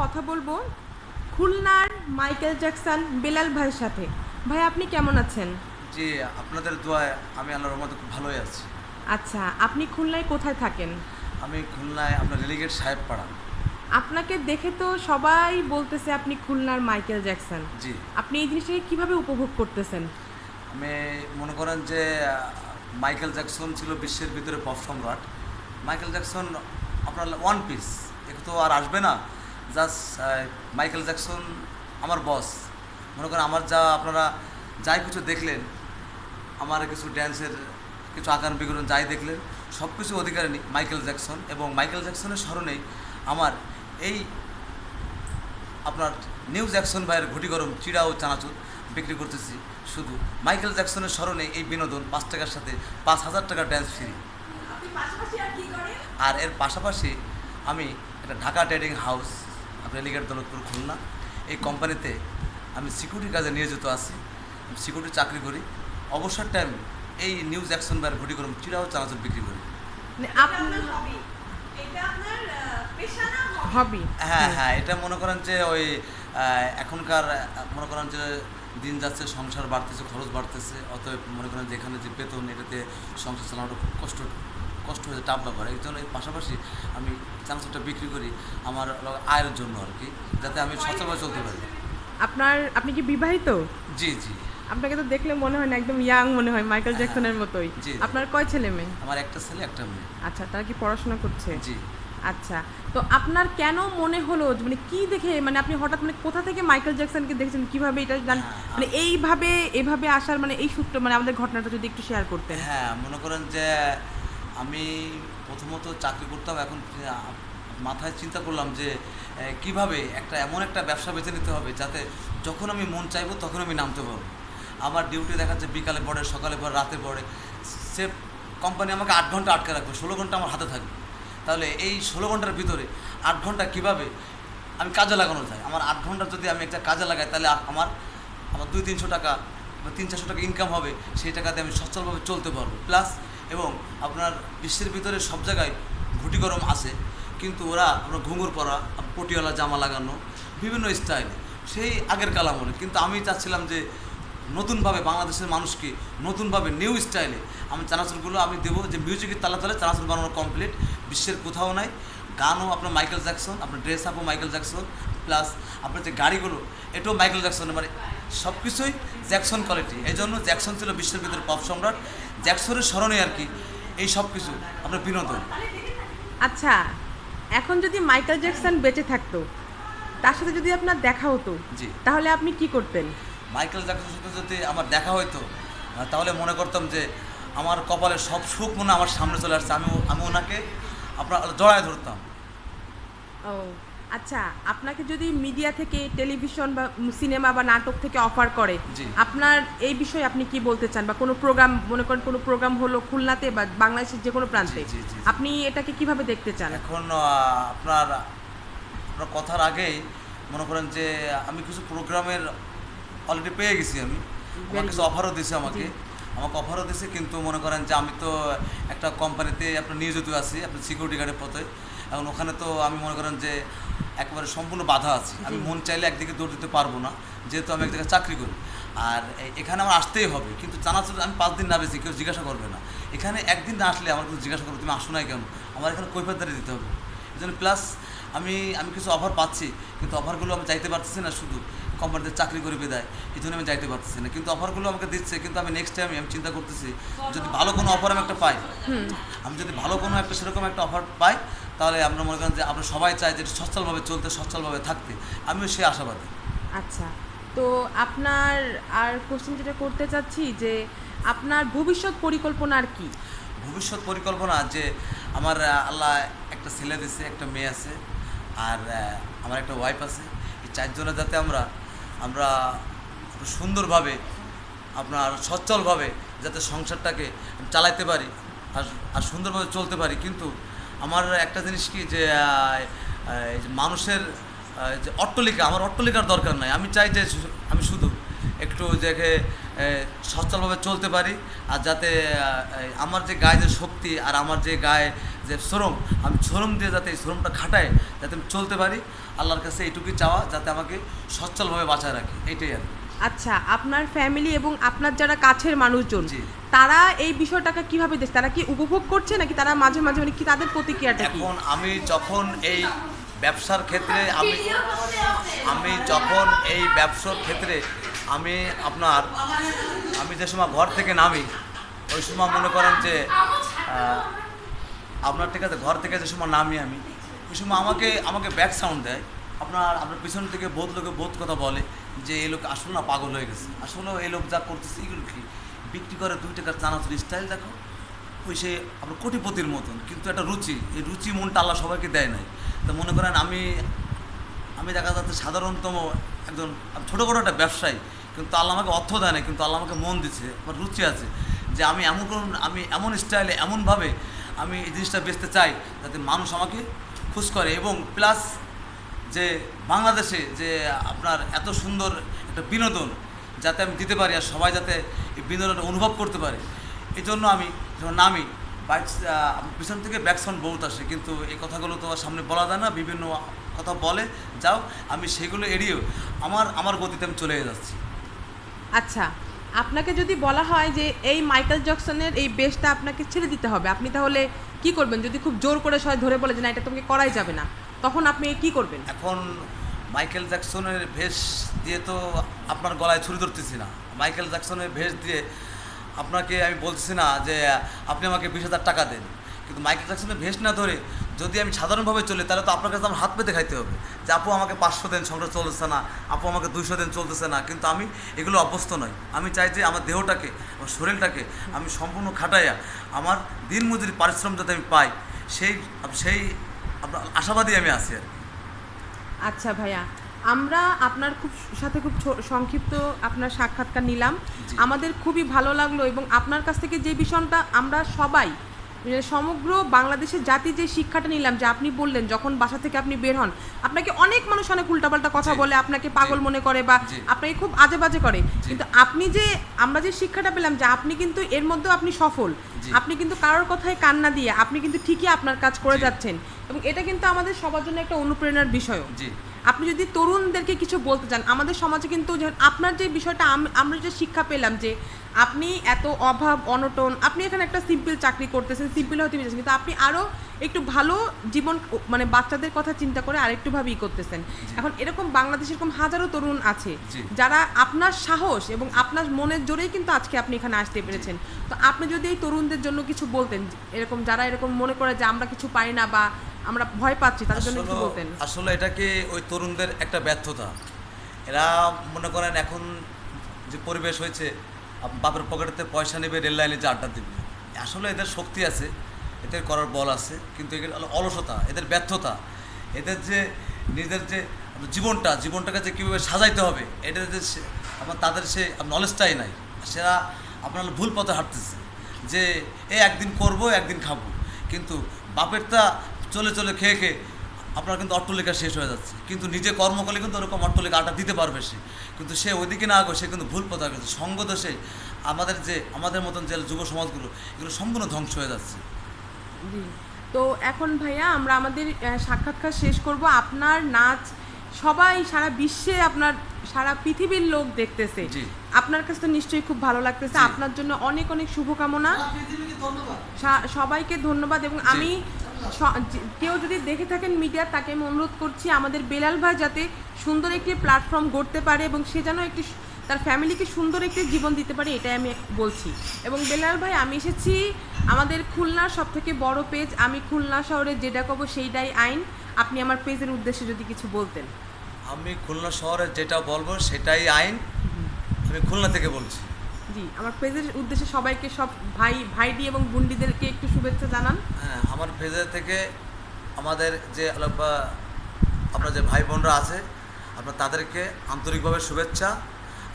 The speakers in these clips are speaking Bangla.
কথা বলবো খুলনার মাইকেল জ্যাকসন বেলাল ভাইয়ের সাথে। ভাই আপনি কেমন আছেন? জি, আপনাদের দোয়ায় আমি আল্লাহর রহমতে খুব ভালোই আছি। আচ্ছা, আপনি খুলনায় কোথায় থাকেন? আমি খুলনায় আপনার রেলিগেট সাহেব পাড়া। আপনাকে দেখে তো সবাই বলতেছে আপনি খুলনার মাইকেল জ্যাকসন। জি, আপনি এই জিনিসটাকে কিভাবে উপভোগ করতেছেন? আমি মনে করেন যে মাইকেল জ্যাকসন ছিল বিশ্বের ভিতরে পপ সম্রাট। মাইকেল জ্যাকসন আপনার ওয়ান পিস, একটু তো আর আসবে না। জাস্ট মাইকেল জ্যাকসন আমার বস। মনে করেন আমার যা আপনারা যাই কিছু দেখলেন, আমার কিছু ড্যান্সের কিছু আকার বিকরণ যাই দেখলেন, সব কিছু অধিকারী মাইকেল জ্যাকসন। এবং মাইকেল জ্যাকসনের স্মরণেই আমার এই আপনার নিউ জ্যাকসন ভাইয়ের ঘটি গরম চিড়া ও চানাচুর বিক্রি করতেছি। শুধু মাইকেল জ্যাকসনের স্মরণে এই বিনোদন 5 টাকার সাথে 5,000 টাকা ড্যান্স ফ্রি। আর এর পাশাপাশি আমি একটা ঢাকা ট্রেডিং হাউস, আপনার রেলিগেট দৌলতপুর খুলনা, এই কোম্পানিতে আমি সিকিউরিটি কাজে নিয়োজিত আছি। আমি সিকিউরিটি চাকরি করি। অবসর টাইম এই নিউ জ্যাকসন ভাইয়ের ঘটি গরম চিড়া ও চানাচুর বিক্রি করি। মানে আপনার হবি? হ্যাঁ হ্যাঁ, এটা মনে করেন যে ওই এখনকার মনে করেন যে দিন যাচ্ছে, সংসার বাড়তেছে, খরচ বাড়তেছে, অতএব মনে করেন যে এখানে যে বেতন, এটাতে সংসার চালানোটা খুব কষ্ট হয়েছে, টাফ ব্যাপার। এই জন্য এর পাশাপাশি আমি চানাচুরটা বিক্রি করি আমার আয়ের জন্য আর কি, যাতে আমি সচলভাবে চলতে পারি। আপনি কি বিবাহিত? জি জি। আপনাকে তো দেখলে মনে হয় না, একদম ইয়াং মনে হয়, মাইকেল জ্যাকসনের মতোই। জি। আপনার কয় ছেলে মেয়ে? আমার একটা ছেলে একটা মেয়ে। আচ্ছা, তারা কি পড়াশোনা করছে? জি। আচ্ছা, তো আপনার কেন মনে হলো মানে কি দেখে, মানে আপনি হঠাৎ মানে কোথা থেকে মাইকেল জ্যাকসনকে দেখেছেন, কিভাবে এটা মানে এভাবে আসার মানে এই সূত্র, মানে আমাদের ঘটনাটা যদি একটু শেয়ার করতেন। হ্যাঁ, মনে করেন যে আমি প্রথমত চাকরি করতাম, এখন মাথায় চিন্তা করলাম যে কিভাবে এমন একটা ব্যবসা বেছে নিতে হবে যাতে যখন আমি মন চাইবো তখন আমি নামতে পারবো। আমার ডিউটি দেখাচ্ছে বিকালে পড়ে, সকালে পড়ে, রাতে পড়ে। সে কোম্পানি আমাকে 8 ঘন্টা আটকে রাখবে, 16 ঘন্টা আমার হাতে থাকবে। তাহলে এই 16 ঘন্টার ভিতরে 8 ঘন্টা কিভাবে আমি কাজে লাগানো যায়? আমার 8 ঘন্টা যদি আমি একটা কাজে লাগাই, তাহলে আমার 200-300 টাকা বা 300-400 টাকা ইনকাম হবে। সেই টাকাতে আমি সচ্ছলভাবে চলতে পারবো। প্লাস এবং আপনার বিশ্বের ভিতরে সব জায়গায় ঘুটি গরম আছে, কিন্তু ওরা আপনার ঘুঙুর পরা, পটিওয়ালা জামা লাগানো, বিভিন্ন স্টাইলে, সেই আগের কালামনে। কিন্তু আমি চাচ্ছিলাম যে নতুনভাবে বাংলাদেশের মানুষকে নতুনভাবে নিউ স্টাইলে আমি চানাচুরগুলো আমি দেবো, যে মিউজিকের তালে তালে চানাচুর বানানো কমপ্লিট, বিশ্বের কোথাও নাই। গানও আপনার মাইকেল জ্যাকসন, আপনার ড্রেস আপও মাইকেল জ্যাকসন, প্লাস আপনার যে গাড়িগুলো এটাও মাইকেল জ্যাকসন, মানে সব কিছুই জ্যাকসন কোয়ালিটি। এই জন্য জ্যাকসন ছিল বিশ্বের ভিতরে পপ সম্রাট। জ্যাকসনের স্মরণে আর কি এই সব কিছু আপনার বিনোদন। আচ্ছা, এখন যদি মাইকেল জ্যাকসন বেঁচে থাকতো, তার সাথে যদি আপনার দেখা হতো, জি, তাহলে আপনি কি করতেন? মাইকেল জ্যাকসনের সাথে যদি আমার দেখা হতো, তাহলে মনে করতাম যে আমার কপালে সব সুখ মনে আমার সামনে চলে আসছে। আমি ওনাকে আপনার জড়ায় ধরতাম। ও আচ্ছা, আপনাকে যদি মিডিয়া থেকে, টেলিভিশন বা সিনেমা বা নাটক থেকে অফার করে, জি। আপনার এই বিষয়ে আপনি কি বলতে চান? বা কোনো প্রোগ্রাম, মনে করেন কোনো প্রোগ্রাম হলো খুলনাতে বা বাংলাদেশের যে কোনো প্রান্তে, জি, জি, জি। আপনি এটাকে কিভাবে দেখতে চান? এখন আপনার আপনার কথার আগেই মনে করেন যে আমি কিছু প্রোগ্রামের অলরেডি পেয়ে গেছি। আমার কিছু অফারও দিয়েছে আমাকে অফারও দিয়েছে, কিন্তু মনে করেন যে আমি তো একটা কোম্পানিতে আপনার নিয়োজিত আছি, আপনার সিকিউরিটি গার্ডের পথে। এখন ওখানে তো আমি মনে করেন যে একেবারে সম্পূর্ণ বাধা আছে। আমি মন চাইলে একদিকে দৌড় দিতে পারবো না, যেহেতু আমি এক জায়গায় চাকরি করি। আর এখানে আমার আসতেই হবে, কিন্তু চানাচুর আমি 5 দিন না বেশি কেউ জিজ্ঞাসা করবে না। এখানে একদিন না আসলে আমার কিন্তু জিজ্ঞাসা করবে তুমি আসো নাই কেন, আমার এখানে কৈফিয়তদারি দিতে হবে। এই জন্য প্লাস আমি কিছু অফার পাচ্ছি, কিন্তু অফারগুলো আমি যাইতে পারতেছি না, শুধু কোম্পানিতে চাকরি করে বিদায়, এই জন্য আমি যাইতে পারতেছি না। কিন্তু অফারগুলো আমাকে দিচ্ছে, কিন্তু আমি নেক্সট টাইম আমি চিন্তা করতেছি যদি ভালো কোনো অফার আমি একটা পাই, আমি যদি ভালো কোনো একটা সেরকম একটা অফার পাই, তাহলে আমরা মনে করেন যে আমরা সবাই চাই যে সচ্ছলভাবে চলতে, সচ্ছলভাবে থাকতে। আমিও সেই আশাবাদী। আচ্ছা, তো আপনার আর কোশ্চেন যেটা করতে চাচ্ছি যে আপনার ভবিষ্যৎ পরিকল্পনা আর কি? ভবিষ্যৎ পরিকল্পনা যে আমার আল্লাহ একটা ছেলে দিছে, একটা মেয়ে আছে, আর আমার একটা ওয়াইফ আছে। এই 4 জনে যাতে আমরা আমরা সুন্দরভাবে আপনার সচ্ছলভাবে যাতে সংসারটাকে চালাইতে পারি, আর আর সুন্দরভাবে চলতে পারি। কিন্তু আমার একটা জিনিস কি যে এই যে মানুষের যে অট্টালিকা, আমার অট্টালিকার দরকার নাই। আমি চাই যে আমি শুধু একটু দেখে সচ্ছলভাবে চলতে পারি, আর যাতে আমার যে গায়ে যে শক্তি আর আমার যে গায়ে যে শ্রম, আমি শ্রম দিয়ে যাতে এই শ্রমটা খাটায় যাতে আমি চলতে পারি, আল্লাহর কাছে এইটুকুই চাওয়া যাতে আমাকে সচ্ছলভাবে বাঁচায় রাখে, এইটাই আর কি। আচ্ছা, আপনার ফ্যামিলি এবং আপনার যারা কাছের মানুষজন জি। তারা এই বিষয়টাকে কিভাবে দেখছে? তারা কি উপভোগ করছে নাকি তারা মাঝে মাঝে মানে কি তাদের প্রতিক্রিয়াটা কি? এখন আমি যখন এই ব্যবসার ক্ষেত্রে আমি যখন এই ব্যবসার ক্ষেত্রে আমি আপনার আমি যে সময় ঘর থেকে নামি ওই সময় মনে করেন যে আপনার ঠিক আছে, ঘর থেকে যে সময় নামি আমি ওই সময় আমাকে ব্যাক সাউন্ড দেয়, আপনার পিছন থেকে বহুত লোকে বহুত কথা বলে যে এই লোক আসলে না পাগল হয়ে গেছে, আসলে এই লোক যা করতেছে এগুলো কি বিক্রি করে 2 টাকার চানাচুর স্টাইল দেখো, ওই সে আপনার কোটিপতির মতন, কিন্তু একটা রুচি, এই রুচি মনটা আল্লাহ সবাইকে দেয় নাই। তো মনে করেন আমি দেখা যাচ্ছে সাধারণতম একজন ছোটোখাটো একটা ব্যবসায়ী, কিন্তু আল্লাহ আমাকে অর্থ দেয় না, কিন্তু আল্লাহ আমাকে মন দিচ্ছে, আমার রুচি আছে যে আমি এমন স্টাইলে এমনভাবে আমি এই জিনিসটা বেচতে চাই যাতে মানুষ আমাকে খুশ করে, এবং প্লাস যে বাংলাদেশে যে আপনার এত সুন্দর একটা বিনোদন যাতে আমি দিতে পারি আর সবাই যাতে এই বিনোদনটা অনুভব করতে পারে, এই জন্য আমি যখন নামি বাইক পিছন থেকে ব্যাক সাউন্ড বহুত আসে, কিন্তু এই কথাগুলো তো সামনে বলা যায় না, বিভিন্ন কথা বলে যাও, আমি সেগুলো এড়িয়েও আমার গতিতে আমি চলে যাচ্ছি। আচ্ছা, আপনাকে যদি বলা হয় যে এই মাইকেল জ্যাকসনের এই বেশটা আপনাকে ছেড়ে দিতে হবে, আপনি তাহলে কি করবেন? যদি খুব জোর করে সবাই ধরে বলে যে না এটা তোমাকে করাই যাবে না, তখন আপনি কি করবেন? এখন মাইকেল জ্যাকসনের ভেষ দিয়ে তো আপনার গলায় ছুরি ধরতেছি না, মাইকেল জ্যাকসনের ভেষ দিয়ে আপনাকে আমি বলতেছি না যে আপনি আমাকে 20,000 টাকা দেন, কিন্তু মাইকেল জ্যাকসনের ভেষ না ধরে যদি আমি সাধারণভাবে চলি তাহলে তো আপনার কাছে আমার হাত পেতে খাইতে হবে যে আপু আমাকে 500 দেন, সংসার চলতেছে না, আপু আমাকে 200 দেন, চলতেছে না, কিন্তু আমি এগুলো অভ্যস্ত নই। আমি চাই যে আমার দেহটাকে, আমার শরীরটাকে আমি সম্পূর্ণ খাটাইয়া আমার দিন মজুরি পারিশ্রম যাতে আমি পাই, সেই আপনার আশাবাদী আমি আছি আর কি। আচ্ছা ভাইয়া, আমরা আপনার সাথে খুব সংক্ষিপ্ত আপনার সাক্ষাৎকার নিলাম, আমাদের খুবই ভালো লাগলো, এবং আপনার কাছ থেকে যে বিষয়টা আমরা সবাই মানে সমগ্র বাংলাদেশের জাতি যে শিক্ষাটা নিলাম যে আপনি বললেন যখন বাসা থেকে আপনি বের হন আপনাকে অনেক মানুষ অনেক উল্টাপাল্টা কথা বলে, আপনাকে পাগল মনে করে বা আপনাকে খুব আজে বাজে করে, কিন্তু আমরা যে শিক্ষাটা পেলাম যে আপনি কিন্তু এর মধ্যেও আপনি সফল, আপনি কিন্তু কারোর কথায় কান না দিয়ে আপনি কিন্তু ঠিকই আপনার কাজ করে যাচ্ছেন, এবং এটা কিন্তু আমাদের সবার জন্য একটা অনুপ্রেরণার বিষয়। আপনি যদি তরুণদেরকে কিছু বলতে চান, আমাদের সমাজে কিন্তু আপনার যে বিষয়টা আমরা যে শিক্ষা পেলাম যে আপনি এত অভাব অনটন, আপনি এখানে একটা সিম্পল চাকরি করতেছেন, সিম্পল হতে পেরেছেন, কিন্তু আপনি আরও একটু ভালো জীবন মানে বাচ্চাদের কথা চিন্তা করে আরেকটুভাবেই করতেছেন। এখন এরকম বাংলাদেশে এরকম হাজারো তরুণ আছে যারা আপনার সাহস এবং আপনার মনের জোরেই কিন্তু আজকে আপনি এখানে আসতে পেরেছেন। তো আপনি যদি এই তরুণদের জন্য কিছু বলতেন, এরকম যারা এরকম মনে করে যে আমরা কিছু পারি না বা আমরা ভয় পাচ্ছি, তাদের জন্য কিছু বলতেন? আসলে এটাকে ওই তরুণদের একটা ব্যর্থতা, এরা মনে করেন এখন যে পরিবেশ হয়েছে বাপের পকেটেতে পয়সা নেবে, রেল লাইনে যে আড্ডা দেবে, আসলে এদের শক্তি আছে, এদের করার বল আছে, কিন্তু এগুলো অলসতা, এদের ব্যর্থতা, এদের যে নিজের যে জীবনটাকে যে কীভাবে সাজাইতে হবে এটা যে তাদের সে নলেজটাই নাই, সেরা আপনার ভুল পথে হাঁটতেছে যে একদিন করব একদিন খাবো, কিন্তু বাপেরটা চলে চলে খেয়ে খেয়ে আপনার কিন্তু অট্টলিকা শেষ হয়ে যাচ্ছে, কিন্তু নিজে কর্ম করলে কিন্তু ওরকম অট্টলিকা আটা দিতে পারবে সে, কিন্তু সে ওইদিকে না আগে সে কিন্তু ভুল পথে গেছে। সঙ্গ দোষে আমাদের মতন যে যুব সমাজগুলো এগুলো সম্পূর্ণ ধ্বংস হয়ে যাচ্ছে। জি, তো এখন ভাইয়া আমরা আমাদের সাক্ষাৎকার শেষ করব। আপনার নাচ সবাই সারা বিশ্বে, আপনার সারা পৃথিবীর লোক দেখতেছে, আপনার কাছে তো নিশ্চয়ই খুব ভালো লাগতেছে। আপনার জন্য অনেক অনেক শুভকামনা, সবাইকে ধন্যবাদ। এবং আমি কেউ যদি দেখে থাকেন মিডিয়া, তাকে আমি অনুরোধ করছি আমাদের বেলাল ভাই যাতে সুন্দর একটি প্ল্যাটফর্ম গড়তে পারে এবং সে যেন একটি তার ফ্যামিলিকে সুন্দর একটি জীবন দিতে পারে, এটাই আমি বলছি। এবং বেলাল ভাই, আমি এসেছি আমাদের খুলনার সবথেকে বড় পেজ আমি খুলনা শহরে যেটা কব সেইটাই আইন, আপনি আমার পেজের উদ্দেশ্যে যদি কিছু বলতেন। আমি খুলনা শহরে যেটা বলবো সেটাই আইন, আমি খুলনা থেকে বলছি। জি, আমার পেজের উদ্দেশ্যে সবাইকে, সব ভাইডি এবং বুন্ডিদেরকে একটু শুভেচ্ছা জানান। হ্যাঁ, আমার পেজের থেকে আমাদের যে আপনার যে ভাই বোনরা আছে আপনার তাদেরকে আন্তরিকভাবে শুভেচ্ছা।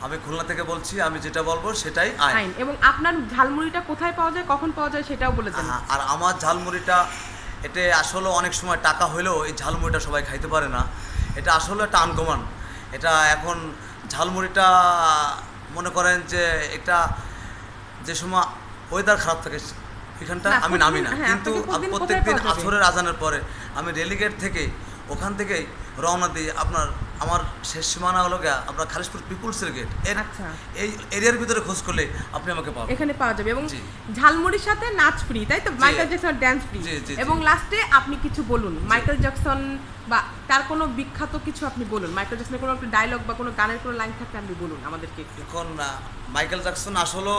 আমি খুলনা থেকে বলছি, আমি যেটা বলবো সেটাই আইন। এবং আপনার ঝালমুড়িটা কোথায় পাওয়া যায়, কখন পাওয়া যায় সেটাও বলে দেন। আর আমার ঝালমুড়িটা এটা আসলে অনেক সময় টাকা হলেও এই ঝালমুড়িটা সবাই খাইতে পারে না, এটা আসলে একটা আনকমন। এটা এখন ঝালমুড়িটা মনে করেন যে এটা যে সময় ওয়েদার খারাপ থাকে এখানটা না, আমি নামি না, হ্যাঁ, কিন্তু আপনাকে প্রতিদিন প্রত্যেক কোথায় দিন পাওয়া যাবে? আসরের আজানের পরে আমি রেলিগেট থেকে ওখান থেকেই রওনা দিই। আমার শেষ সীমানা হলো গিয়া আপনার খালিশপুর পিপুলসের গেট, আচ্ছা। এই এরিয়ার ভিতরে খোঁজ করলে আপনি আমাকে পাবেন। এখানে পাওয়া যাবে এবং জি। ঝালমুড়ির সাথে নাচ ফ্রি, তাই তো? Michael Jackson dance free. জি, জি, জি। এবং লাস্টে আপনি কিছু বলুন, মাইকেল জ্যাকসন বা তার কোনো বিখ্যাত কিছু আপনি বলুন, মাইকেল জ্যাকসনের কোনো একটা ডায়লগ বা কোনো গানের কোনো লাইন থাকলে আপনি বলুন আমাদেরকে একটু। এখন মাইকেল জ্যাকসন আসলে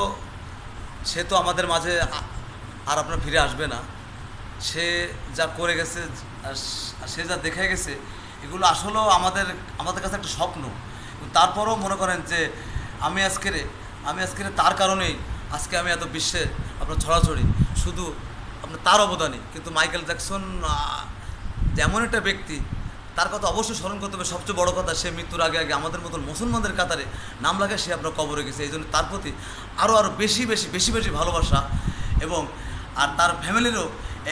সে তো আমাদের মাঝে আর আপনার ফিরে আসবে না। সে যা করে গেছে আর সে যা দেখে গেছে, এগুলো আসলেও আমাদের কাছে একটা স্বপ্ন। তারপরেও মনে করেন যে আমি আজকের তার কারণেই আজকে আমি এত বিশ্বে আপনার ছড়াছড়ি, শুধু আপনার তার অবদানই। কিন্তু মাইকেল জ্যাকসন যেমন একটা ব্যক্তি, তার কথা অবশ্যই স্মরণ করতে হবে। সবচেয়ে বড় কথা, সে মৃত্যুর আগে আমাদের মতন মুসলমানদের কাতারে নাম লাগে, সে আপনার কবরে গেছে। এই জন্য তার প্রতি আরও বেশি ভালোবাসা। এবং আর তার ফ্যামিলিরও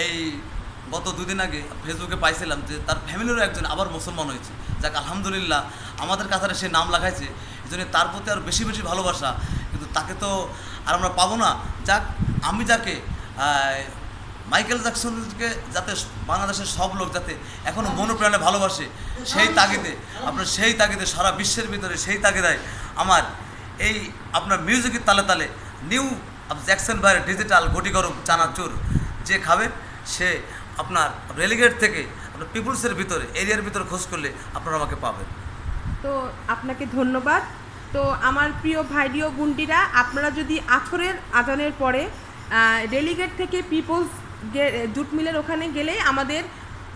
এই গত দুদিন আগে ফেসবুকে পাইছিলাম যে তার ফ্যামিলিরও একজন আবার মুসলমান হয়েছে। যাক, আলহামদুলিল্লাহ, আমাদের কাতারে সে নাম লাগাইছে, এই জন্য তার প্রতি আরও বেশি ভালোবাসা। কিন্তু তাকে তো আর আমরা পাবো না। যাক, আমি যাকে মাইকেল জ্যাকসনকে যাতে বাংলাদেশের সব লোক যাতে এখনও মনোপ্রাণে ভালোবাসে, সেই তাগিদে সারা বিশ্বের ভিতরে সেই তাগিদায় আমার এই আপনার মিউজিকের তালে তালে নিউ জ্যাকসন ভাইয়ের ডিজিটাল ঘটি গরম চানাচুর যে খাবে, সে আপনার রেলিগেট থেকে আপনার পিপুলসের ভিতরে এরিয়ার ভিতরে খোঁজ করলে আপনারা আমাকে পাবেন। তো আপনাকে ধন্যবাদ। তো আমার প্রিয় ভাইডিও গুন্ডিরা, আপনারা যদি আছরের আজানের পরে রেলিগেট থেকে পিপলস জুট মিলের ওখানে গেলে আমাদের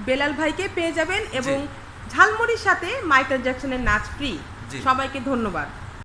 বেলাল ভাইকে পেয়ে যাবেন এবং ঝালমুড়ির সাথে মাইকেল জ্যাকসনের নাচ ফ্রি। জি। সবাইকে ধন্যবাদ।